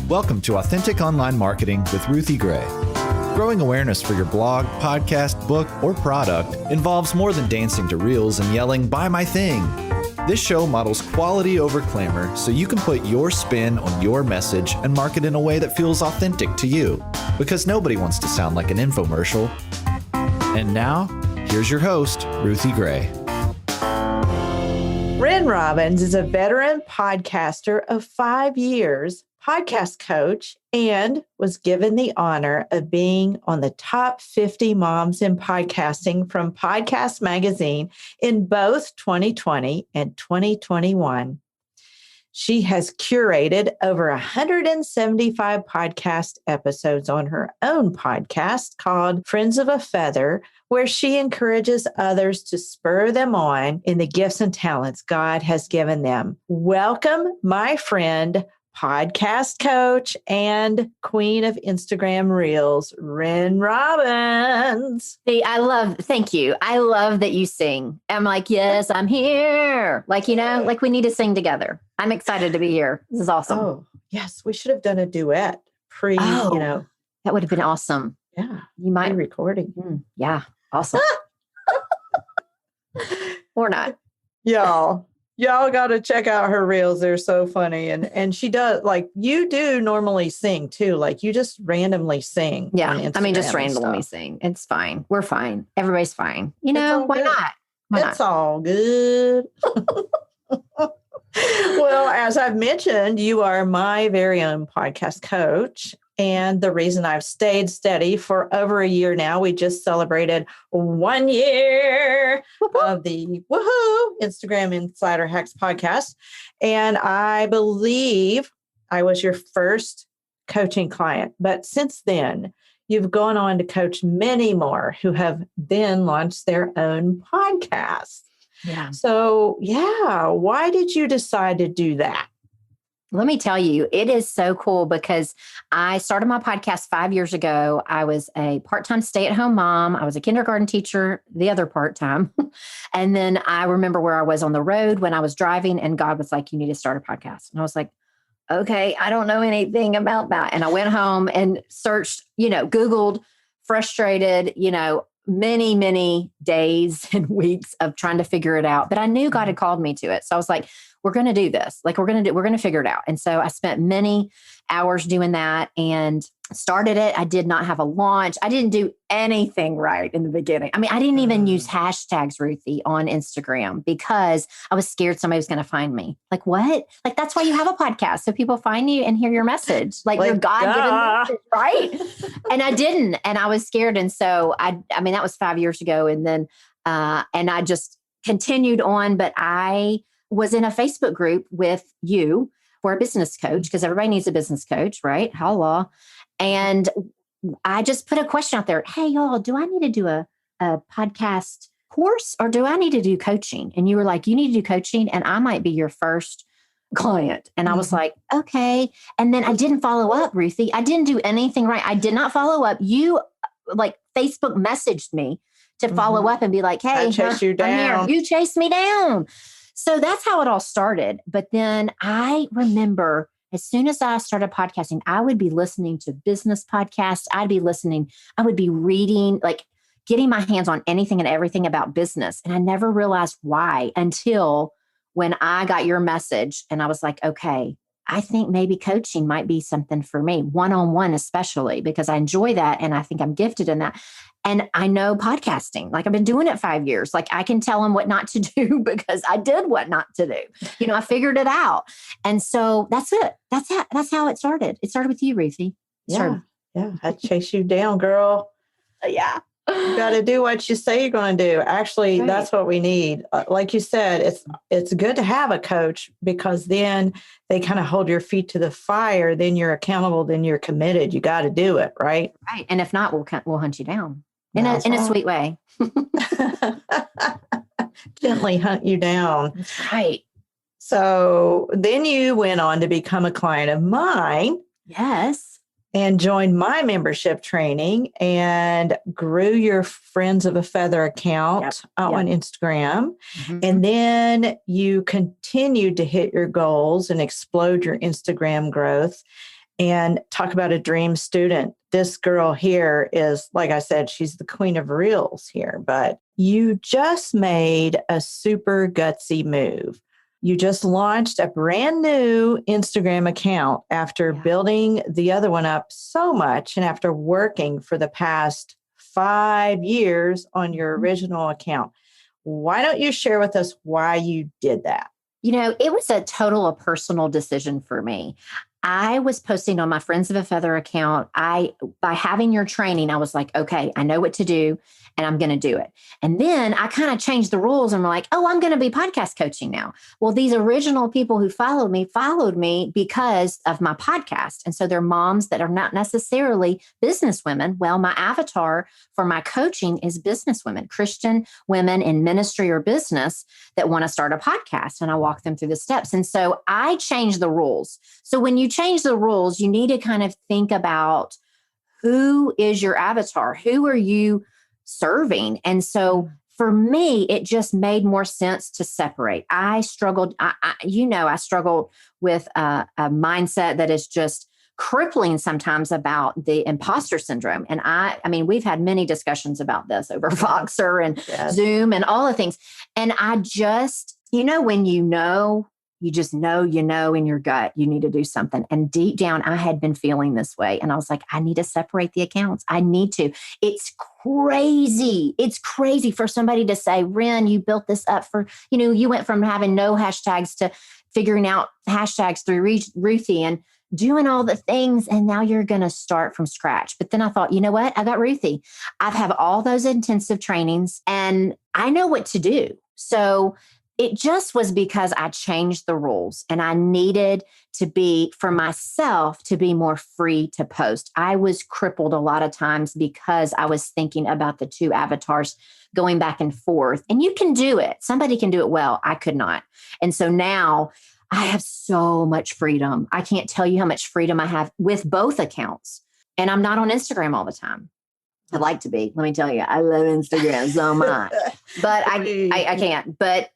Welcome to Authentic Online Marketing with Ruthie Gray. Growing awareness for your blog, podcast, book, or product involves more than dancing to reels and yelling, "Buy my thing." This show models quality over clamor so you can put your spin on your message and market in a way that feels authentic to you, because nobody wants to sound like an infomercial. And now, here's your host, Ruthie Gray. Wren Robbins is a veteran podcaster of 5 years, podcast coach, and was given the honor of being on the top 50 moms in podcasting from Podcast Magazine in both 2020 and 2021. She has curated over 175 podcast episodes on her own podcast called Friends of a Feather, where she encourages others to spur them on in the gifts and talents God has given them. Welcome, my friend, podcast coach, and queen of Instagram Reels, Wren Robbins. Thank you. I love that you sing. I'm like, yes, I'm here. Like we need to sing together. I'm excited to be here. This is awesome. Oh, yes. We should have done a duet that would have been awesome. Yeah. You might be recording. Yeah. Awesome. Or not. Y'all got to check out her reels. They're so funny. And she does, like, you do normally sing too. Like, you just randomly sing. Yeah. I mean, just randomly sing. It's fine. We're fine. Everybody's fine. Why good. not? It's all good. Well, as I've mentioned, you are my very own podcast coach. And the reason I've stayed steady for over a year now, we just celebrated 1 year of the Instagram Insider Hacks podcast. And I believe I was your first coaching client. But since then, you've gone on to coach many more who have then launched their own podcast. Yeah. So, why did you decide to do that? Let me tell you, it is so cool because I started my podcast 5 years ago. I was a part-time stay-at-home mom. I was a kindergarten teacher, the other part-time. And then I remember where I was on the road when I was driving, and God was like, you need to start a podcast. And I was like, okay, I don't know anything about that. And I went home and searched, Googled, frustrated, many, many days and weeks of trying to figure it out. But I knew God had called me to it. So I was like, we're going to do this. Like, we're going to figure it out. And so I spent many hours doing that and started it. I did not have a launch. I didn't do anything right in the beginning. I mean, I didn't even use hashtags, Ruthie, on Instagram because I was scared somebody was going to find me. Like, what? Like, that's why you have a podcast. So people find you and hear your message. Like your God-given message, right? And I didn't. And I was scared. And so I mean, that was 5 years ago. And then, and I just continued on, but I was in a Facebook group with you for a business coach, because everybody needs a business coach, right? Hello. And I just put a question out there. Hey, y'all, do I need to do a podcast course, or do I need to do coaching? And you were like, you need to do coaching, and I might be your first client. And I was like, okay. And then I didn't follow up, Ruthie. I didn't do anything right. I did not follow up. You Facebook messaged me to follow up and be like, hey, I chased you down. I'm here. You chased me down. So that's how it all started. But then I remember as soon as I started podcasting, I would be listening to business podcasts. I would be reading, like getting my hands on anything and everything about business. And I never realized why until when I got your message and I was like, okay, I think maybe coaching might be something for me, one-on-one especially, because I enjoy that. And I think I'm gifted in that. And I know podcasting, like I've been doing it 5 years. Like I can tell them what not to do because I did what not to do. I figured it out. And so that's it. That's how it started. It started with you, Ruthie. Yeah. I chase you down, girl. Yeah. You got to do what you say you're going to do. Actually, right. That's what we need. Like you said, it's good to have a coach because then they kind of hold your feet to the fire. Then you're accountable. Then you're committed. You got to do it, right? Right. And if not, we'll hunt you down in a sweet way. Gently hunt you down. That's right. So then you went on to become a client of mine. Yes. and joined my membership training and grew your Friends of a Feather account on Instagram. Mm-hmm. And then you continued to hit your goals and explode your Instagram growth. And talk about a dream student. This girl here is, like I said, she's the queen of reels here, but you just made a super gutsy move. You just launched a brand new Instagram account after building the other one up so much and after working for the past 5 years on your original account. Why don't you share with us why you did that? It was a total personal decision for me. I was posting on my Friends of a Feather account. By having your training, I was like, okay, I know what to do and I'm going to do it. And then I kind of changed the rules and were like, oh, I'm going to be podcast coaching now. Well, these original people who followed me because of my podcast. And so they're moms that are not necessarily business women. Well, my avatar for my coaching is business women, Christian women in ministry or business that want to start a podcast. And I walk them through the steps. And so I changed the rules. So when you change the rules, you need to kind of think about who is your avatar? Who are you serving? And so for me, it just made more sense to separate. I struggled, I struggled with a mindset that is just crippling sometimes about the imposter syndrome. And I mean, we've had many discussions about this over Voxer and Zoom and all the things. And I just, when you just know in your gut, you need to do something. And deep down, I had been feeling this way. And I was like, I need to separate the accounts. I need to. It's crazy. It's crazy for somebody to say, Wren, you built this up for, you went from having no hashtags to figuring out hashtags through Ruthie and doing all the things. And now you're going to start from scratch. But then I thought, you know what? I got Ruthie. I've had all those intensive trainings and I know what to do. So it just was because I changed the rules and I needed to be, for myself, to be more free to post. I was crippled a lot of times because I was thinking about the two avatars going back and forth. And you can do it. Somebody can do it well. I could not. And so now I have so much freedom. I can't tell you how much freedom I have with both accounts. And I'm not on Instagram all the time. I'd like to be. Let me tell you, I love Instagram so much. But I can't. But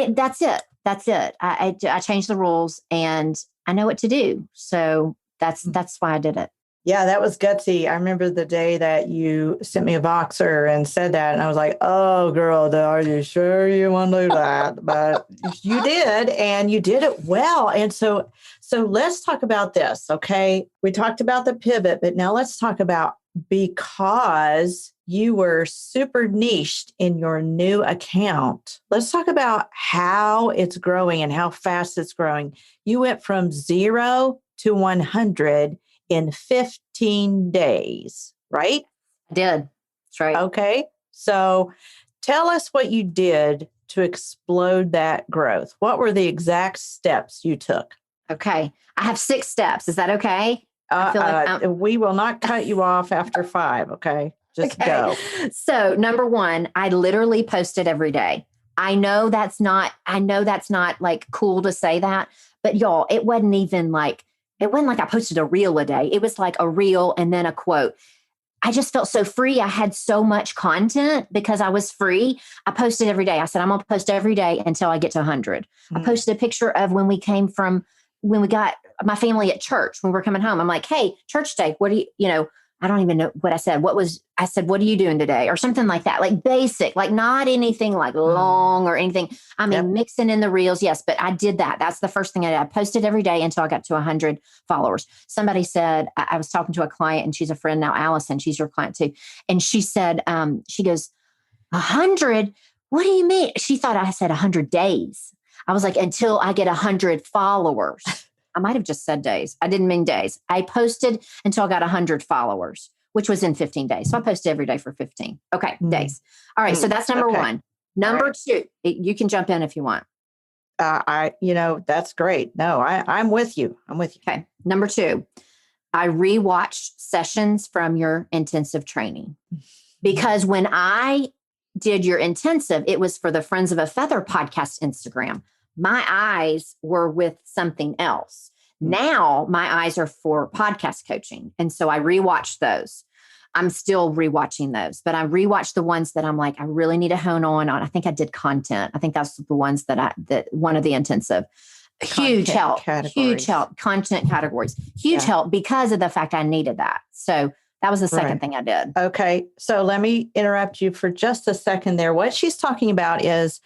that's it. That's it. I changed the rules and I know what to do. So that's why I did it. Yeah, that was gutsy. I remember the day that you sent me a Voxer and said that. And I was like, oh, girl, are you sure you want to do that? But you did, and you did it well. And so let's talk about this, okay? We talked about the pivot, but now let's talk about, because you were super niched in your new account. Let's talk about how it's growing and how fast it's growing. You went from 0 to 100 in 15 days, right? I did. That's right. Okay. So tell us what you did to explode that growth. What were the exact steps you took? Okay. I have 6 steps. Is that okay? I feel like we will not cut you off after 5. Okay. Just go. So 1, I literally posted every day. I know that's not like cool to say that, but y'all, it wasn't like I posted a reel a day. It was like a reel and then a quote. I just felt so free. I had so much content because I was free. I posted every day. I said, I'm going to post every day until I get to 100. Mm-hmm. I posted a picture of when we got my family at church, when we were coming home. I'm like, hey, church day, what do you, I don't even know what I said. I said, what are you doing today? Or something like that, like basic, like not anything like long or anything. I mean, mixing in the reels. Yes. But I did that. That's the first thing I did. I posted every day until I got to 100 followers. Somebody said, I was talking to a client and she's a friend now, Allison, she's your client too. And she said, she goes, 100? What do you mean? She thought I said 100 days. I was like, until I get 100 followers. I might have just said days. I didn't mean days. I posted until I got 100 followers, which was in 15 days. So I posted every day for 15. Okay, days. All right. So that's number 1. Number 2, you can jump in if you want. That's great. No, I'm with you. Okay. Number 2, I rewatched sessions from your intensive training because when I did your intensive, it was for the Friends of a Feather podcast Instagram. My eyes were with something else. Now my eyes are for podcast coaching. And so I rewatch those. I'm still rewatching those, but I rewatch the ones that I'm like, I really need to hone on. I think I did content. I think that's the ones that one of the intensive. Huge help. Content categories. Huge help because of the fact I needed that. So that was the second thing I did. Okay. So let me interrupt you for just a second there. What she's talking about is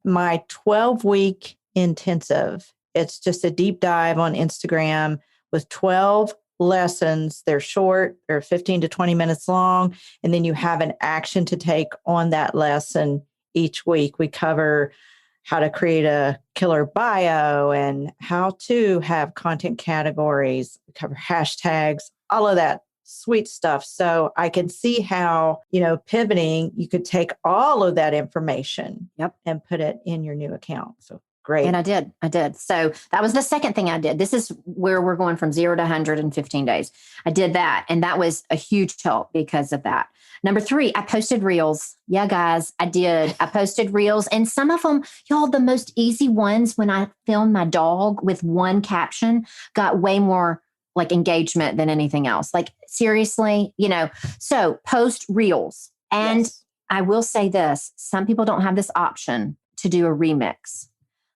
my 12-week intensive. It's just a deep dive on Instagram with 12 lessons. They're short, they're 15 to 20 minutes long. And then you have an action to take on that lesson each week. We cover how to create a killer bio and how to have content categories. We cover hashtags, all of that sweet stuff. So I can see how, pivoting, you could take all of that information and put it in your new account. So great. And I did. So that was the second thing I did. This is where we're going from 0 to 100 in 15 days. I did that. And that was a huge help because of that. Number 3, I posted reels. Yeah, guys, I did. I posted reels. And some of them, y'all, the most easy ones when I filmed my dog with one caption got way more like engagement than anything else. Like seriously, so post reels. And I will say this, some people don't have this option to do a remix.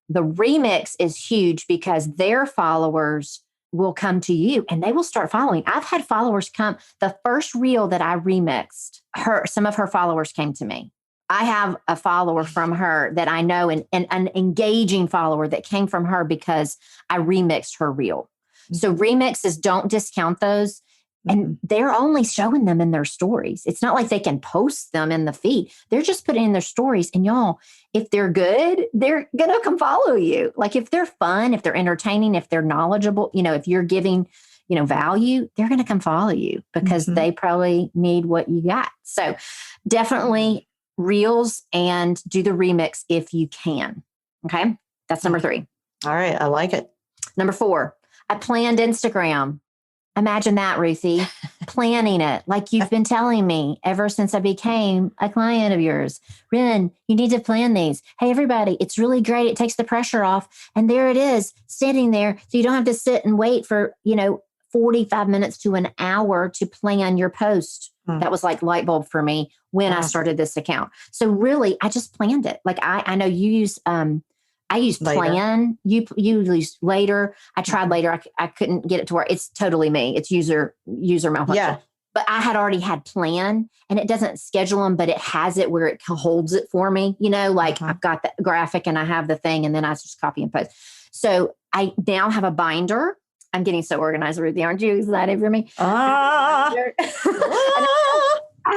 The remix is huge because their followers will come to you and they will start following. I've had followers come. The first reel that I remixed, some of her followers came to me. I have a follower from her that I know and an engaging follower that came from her because I remixed her reel. So remixes, don't discount those. And they're only showing them in their stories. It's not like they can post them in the feed. They're just putting in their stories. And y'all, if they're good, they're going to come follow you. Like if they're fun, if they're entertaining, if they're knowledgeable, if you're giving, value, they're going to come follow you because they probably need what you got. So definitely reels and do the remix if you can. Okay. That's number 3. All right. I like it. Number 4, I planned Instagram. Imagine that, Ruthie, planning it like you've been telling me ever since I became a client of yours. Wren, you need to plan these. Hey, everybody, it's really great. It takes the pressure off. And there it is, sitting there. So you don't have to sit and wait for, 45 minutes to an hour to plan your post. That was like light bulb for me when I started this account. So really, I just planned it. Like I know you use I use plan. You use later. I tried later. I couldn't get it to work. It's totally me. It's user malfunction. Yeah. But I had already had plan, and it doesn't schedule them, but it has it where it holds it for me. I've got the graphic and I have the thing, and then I just copy and paste. So I now have a binder. I'm getting so organized, Ruthie. Aren't you excited for me? I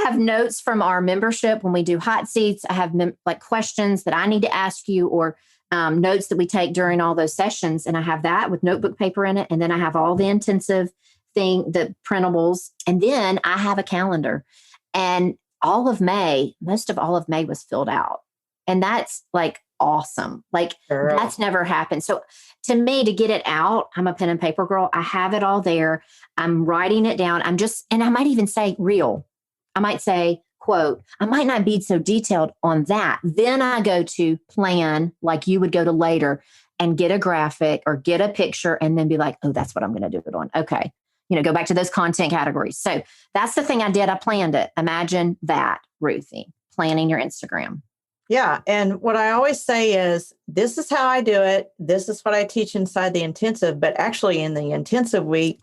have notes from our membership when we do hot seats. I have questions that I need to ask you or notes that we take during all those sessions. And I have that with notebook paper in it. And then I have all the intensive the printables. And then I have a calendar. And most of all of May was filled out. And that's like awesome. Like that's never happened. So to me, to get it out, I'm a pen and paper girl. I have it all there. I'm writing it down. And I might even say reel. I might say, quote, I might not be so detailed on that. Then I go to plan like you would go to later and get a graphic or get a picture and then be like, oh, that's what I'm going to do it on. Okay. Go back to those content categories. So that's the thing I did. I planned it. Imagine that, Ruthie, planning your Instagram. Yeah. And what I always say is, this is how I do it. This is what I teach inside the intensive. But actually in the intensive, we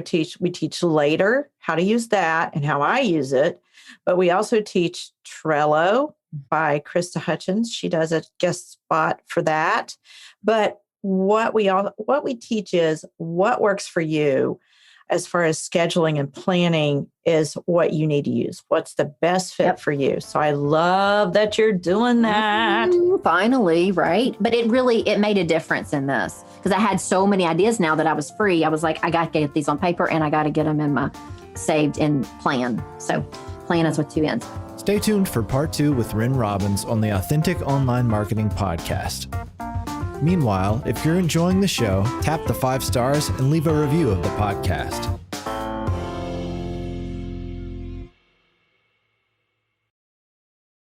teach later how to use that and how I use it. But we also teach Trello by Krista Hutchins. She does a guest spot for that. But what we teach is what works for you as far as scheduling and planning is what you need to use. What's the best fit for you? So I love that you're doing that. Finally, right? But it made a difference in this because I had so many ideas now that I was free. I was like, I got to get these on paper and I got to get them in my saved in plan. So plan is with 2 N's. Stay tuned for part 2 with Wren Robbins on the Authentic Online Marketing Podcast. Meanwhile, if you're enjoying the show, tap the 5 stars and leave a review of the podcast.